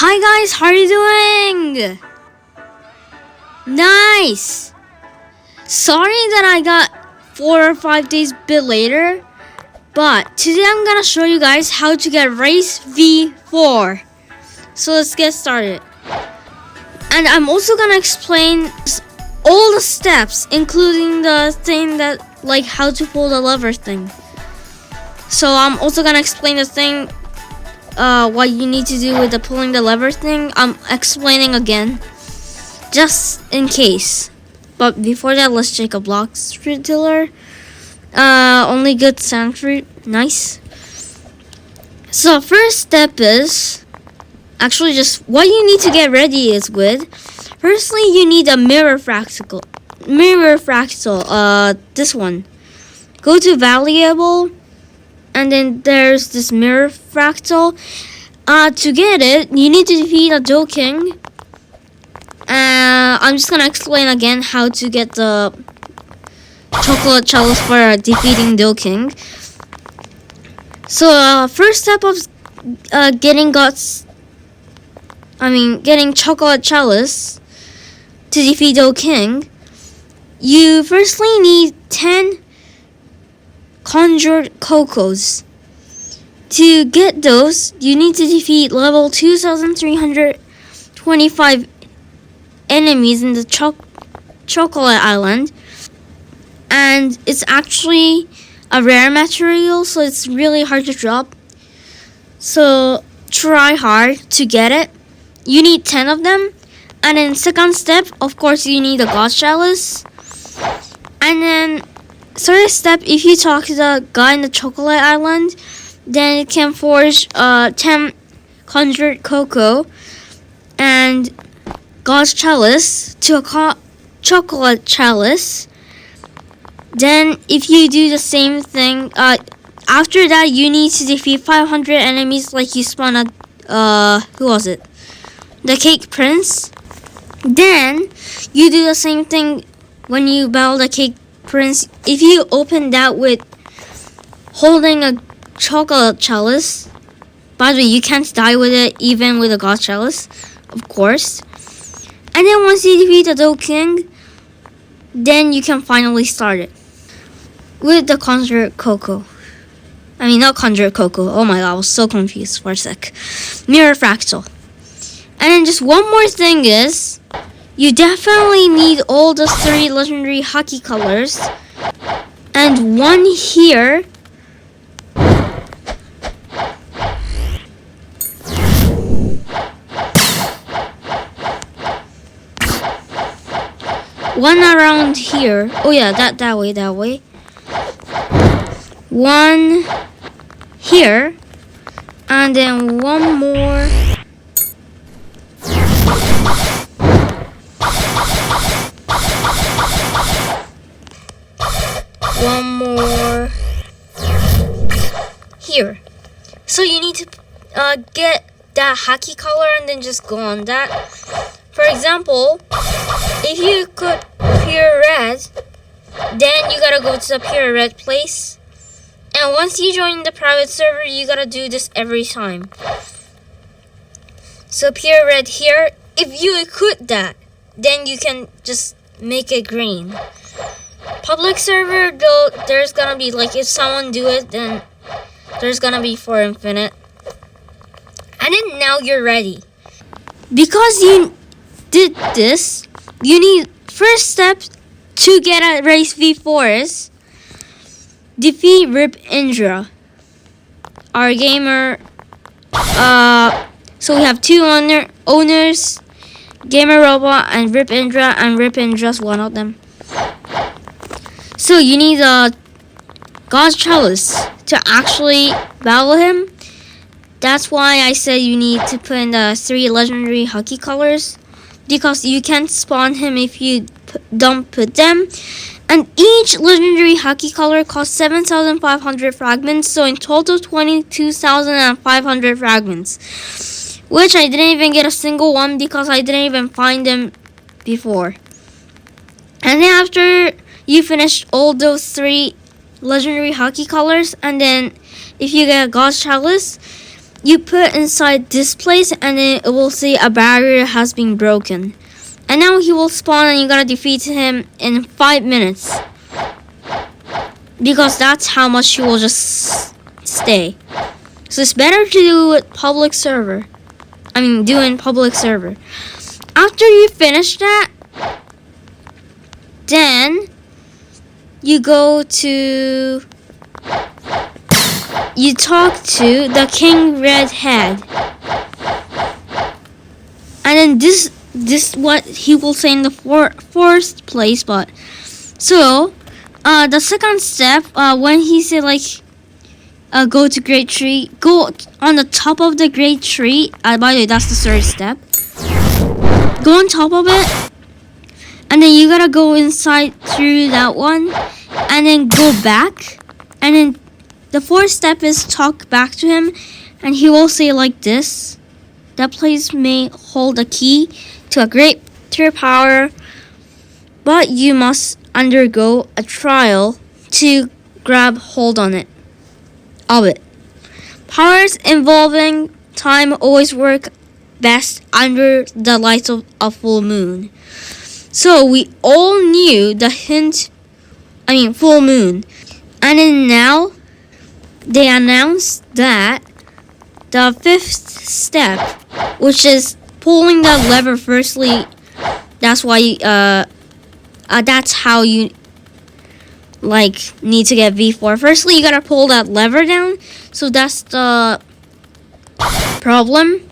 Hi guys, how are you doing? Nice! Sorry that I got 4 or 5 days bit later, but today I'm gonna show you guys how to get Race V4. So let's get started. And I'm also gonna explain all the steps, including the thing that, like, how to pull the lever thing. So I'm also gonna explain the thing, what you need to do with the pulling the lever thing. I'm explaining again, just in case. But before that, let's check a Bloxfruit dealer. Only good sand fruit. Nice. So first step is actually just what you need to get ready is with. Firstly, you need a mirror fractal. This one. Go to valuable, and then there's this mirror fractal. To get it, you need to defeat a Doe King. I'm just gonna explain again how to get the chocolate chalice for defeating Doe King. So first step of getting chocolate chalice to defeat Doe King, you firstly need 10 conjured cocos. To get those, you need to defeat level 2325 enemies in the chocolate island, and it's actually a rare material, so it's really hard to drop. So try hard to get it. You need 10 of them, and then second step, of course, you need a god chalice. And then third step, if you talk to the guy in the chocolate island, then you can forge 10 conjured cocoa and God's chalice to a chocolate chalice. Then if you do the same thing, after that you need to defeat 500 enemies, like you spawn a who was it? The Cake Prince. Then you do the same thing when you battle the Cake Prince. If you open that with holding a chocolate chalice, by the way, you can't die with it even with a god chalice, of course. And then once you defeat the Doe King, then you can finally start it with the conjured cocoa. Not conjured cocoa. Oh my god, I was so confused for a sec. Mirror fractal. And then just one more thing is, you definitely need all the 3 legendary hockey colors, and one here. One around here. Oh yeah, that way. One here, and then one more. One more here. So you need to get that hockey color and then just go on that. For example, if you could pure red, then you gotta go to the pure red place. And once you join the private server, you gotta do this every time. So pure red here. If you equip that, then you can just make it green. Public server, though, there's gonna be, like, if someone do it, then there's gonna be for infinite. And then now you're ready. Because you did this, you need first step to get a race V4 is defeat Rip Indra, our gamer. So we have 2 owners, Gamer Robot and Rip Indra's one of them. So you need a God's chalice to actually battle him. That's why I said you need to put in the 3 legendary hockey colors, because you can't spawn him if you don't put them. And each legendary hockey color costs 7,500 fragments, so in total 22,500 fragments. Which I didn't even get a single one because I didn't even find them before. And then after you finish all those 3 legendary hockey colors, and then if you get a God's chalice, you put inside this place, and then it will say a barrier has been broken. And now he will spawn, and you gotta defeat him in 5 minutes. Because that's how much he will just stay. So it's better to do it public server. Do in public server. After you finish that, then you go to... You talk to the King Redhead. And then this what he will say in the fourth place, but... So, the second step, when he said like... go to great tree. Go on the top of the great tree. By the way, that's the third step. Go on top of it. And then you gotta go inside through that one. And then go back. And then the fourth step is talk back to him. And he will say like this. That place may hold a key to a greater power. But you must undergo a trial to grab hold on it. Of it. Powers involving time always work best under the light of a full moon. So we all knew the hint, full moon. And then now, they announced that the fifth step, which is pulling the lever firstly, that's why, that's how you need to get V4. Firstly, you gotta pull that lever down. So that's the problem.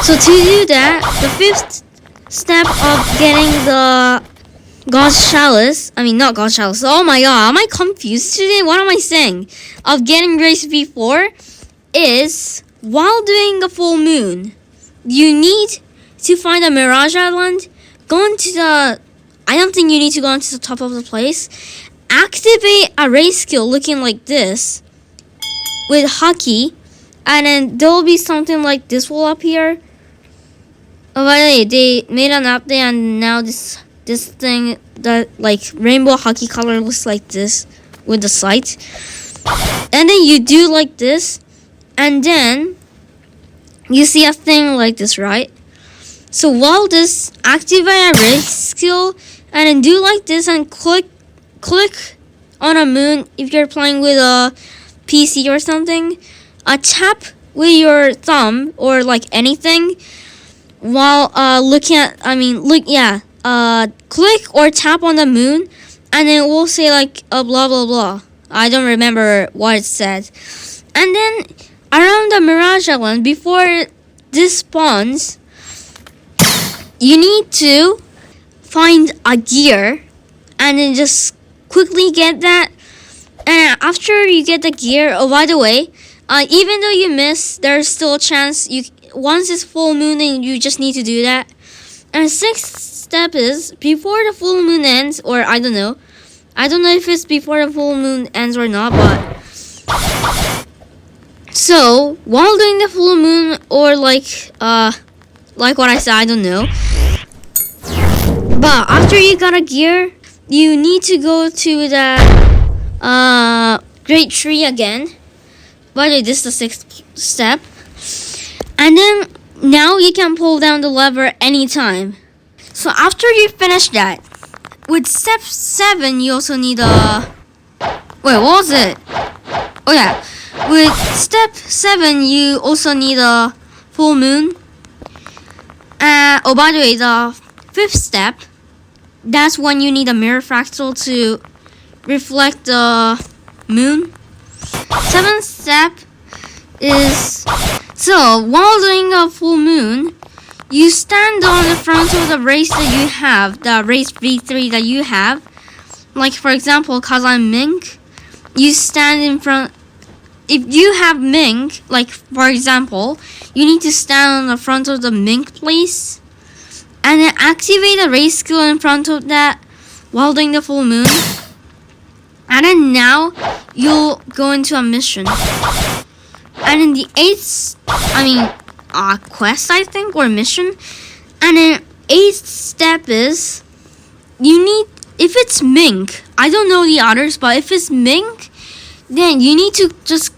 So to do that, the fifth step of getting the God's Chalice, not God's Chalice. Oh my god, am I confused today? What am I saying? Of getting race V4 is while doing the full moon, you need to find a Mirage Island. Go into the... I don't think you need to go into the top of the place. Activate a race skill looking like this with hockey, and then there will be something like this will appear. Oh, by the way, they made an update, and now this thing, that rainbow hockey color, looks like this with the sight. And then you do like this, and then you see a thing like this, right? So while this, activate a race skill, and then do like this, and click on a moon if you're playing with a PC or something. Tap with your thumb or anything while looking at, click or tap on the moon, and then it will say blah blah blah. I don't remember what it said. And then around the Mirage Island, before this spawns, you need to find a gear and then just quickly get that. And after you get the gear, oh, by the way, even though you miss, there's still a chance. Once it's full moon, then you just need to do that. And sixth step is before the full moon ends, or I don't know if it's before the full moon ends or not, but so while doing the full moon, or like what I said, I don't know. But after you got a gear, you need to go to the great tree again. By the way, this is the sixth step. And then now you can pull down the lever anytime. So after you finish that, with step 7, you also need a... Wait, what was it? Oh yeah. With step 7, you also need a full moon. Oh, by the way, the 5th step, that's when you need a mirror fractal to reflect the moon. 7th step is... So, while doing a full moon, you stand on the front of the race that you have, the race V3 that you have. Like, for example, because I'm Mink, you stand in front... If you have Mink, like, for example, you need to stand on the front of the Mink place, and then activate a race skill in front of that while doing the full moon. And then now, you'll go into a mission. And in the 8th, quest, I think, or mission. And then 8th step is, you need, if it's Mink, I don't know the others, but if it's Mink, then you need to just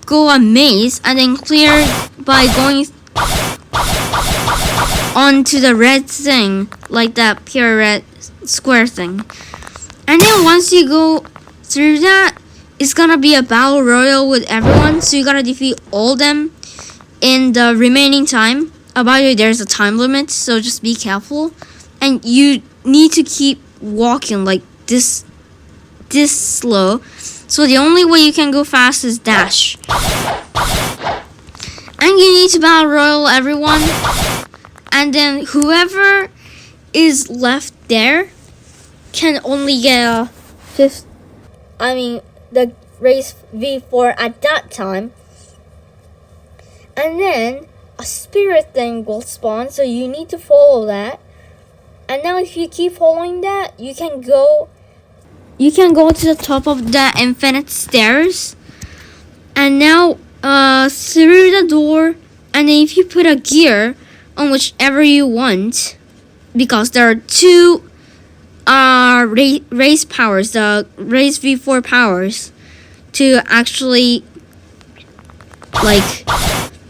go a maze and then clear by going onto the red thing, like that pure red square thing. And then once you go through that, it's gonna be a battle royal with everyone, so you gotta defeat all them in the remaining time. By the way, there's a time limit, so just be careful. And you need to keep walking like this slow. So the only way you can go fast is dash. And you need to battle royal everyone. And then whoever is left there can only get the race V4 at that time. And then a spirit thing will spawn, so you need to follow that. And now if you keep following that, you can go to the top of the infinite stairs. And now through the door, and then if you put a gear on whichever you want, because there are two race powers, the race V4 powers, to actually like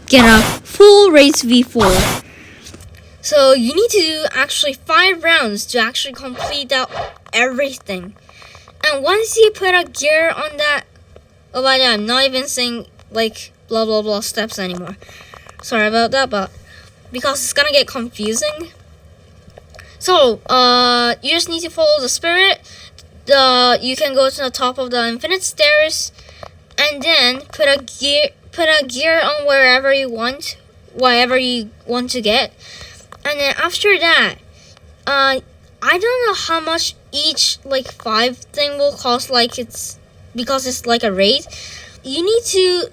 get a full race V4. So you need to do actually 5 rounds to actually complete out everything. And once you put a gear on that, oh by the way, I'm not even saying like blah blah blah steps anymore. Sorry about that, but because it's gonna get confusing. So you just need to follow the spirit. You can go to the top of the infinite stairs, and then put a gear on wherever you want, whatever you want to get. And then after that, I don't know how much each like 5 thing will cost, like because it's like a raid. You need to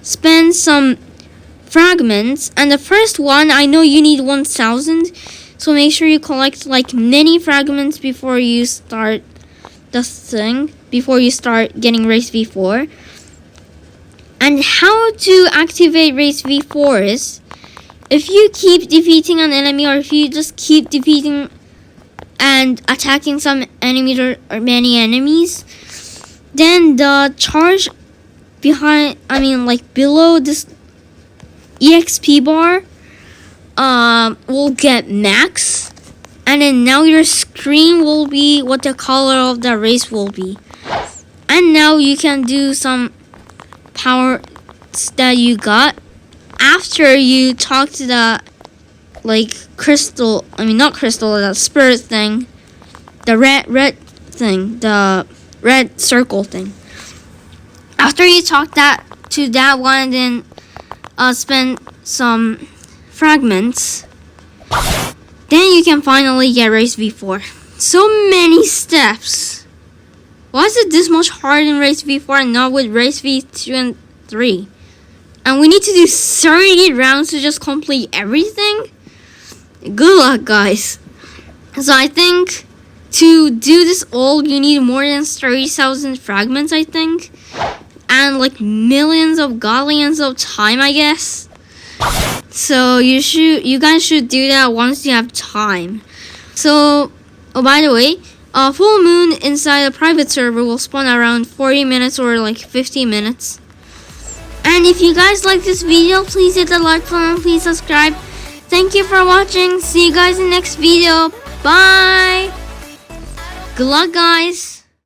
spend some fragments, and the first one, I know you need 1,000, so make sure you collect like many fragments before you start the thing, before you start getting race V4. And how to activate race V4 is, if you keep defeating an enemy, or if you just keep defeating and attacking some enemies or many enemies, then the charge below this EXP bar will get max, and then now your screen will be what the color of the race will be. And now you can do some power that you got after you talk to the the spirit thing, the red thing, the red circle thing. After you talk to that one, then spend some fragments, then you can finally get race V4. So many steps. Why is it this much hard in race V4 and not with race V2 and 3? And we need to do 30 rounds to just complete everything? Good luck, guys. So I think to do this all, you need more than 30,000 fragments, I think. And like millions of galleons of time, I guess. So you guys should do that once you have time. So, oh by the way, a full moon inside a private server will spawn around 40 minutes or like 50 minutes. And if you guys like this video, please hit the like button and please subscribe. Thank you for watching. See you guys in the next video. Bye. Good luck, guys.